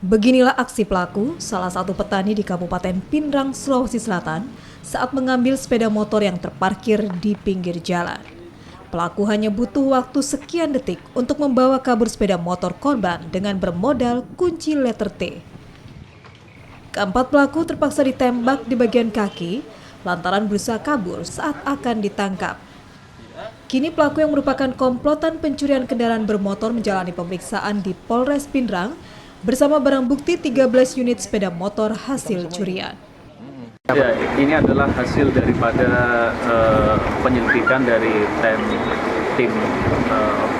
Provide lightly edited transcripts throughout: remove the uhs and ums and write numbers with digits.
Beginilah aksi pelaku, salah satu petani di Kabupaten Pindrang, Sulawesi Selatan, saat mengambil sepeda motor yang terparkir di pinggir jalan. Pelaku hanya butuh waktu sekian detik untuk membawa kabur sepeda motor korban dengan bermodal kunci letter T. Keempat pelaku terpaksa ditembak di bagian kaki lantaran berusaha kabur saat akan ditangkap. Kini pelaku yang merupakan komplotan pencurian kendaraan bermotor menjalani pemeriksaan di Polres Pindrang bersama barang bukti 13 unit sepeda motor hasil curian. Ya, ini adalah hasil daripada penyelidikan dari tim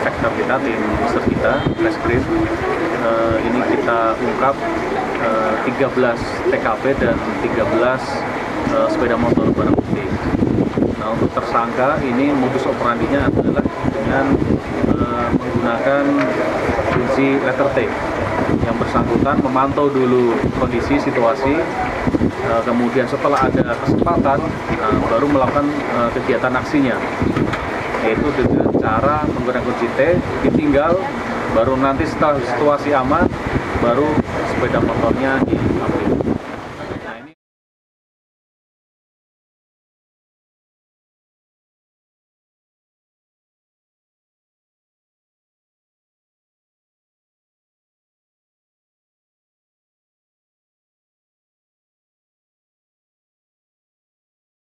vektor kita, tim user kita, Reskrim. Ini kita ungkap 13 TKP dan 13 sepeda motor barang bukti. Nah, untuk tersangka ini modus operandinya adalah dengan menggunakan kunci letter T. Yang bersangkutan memantau dulu kondisi situasi, kemudian setelah ada kesempatan baru melakukan kegiatan aksinya, yaitu dengan cara menggunakan kunci T, ditinggal, baru nanti setelah situasi aman baru sepeda motornya diambil.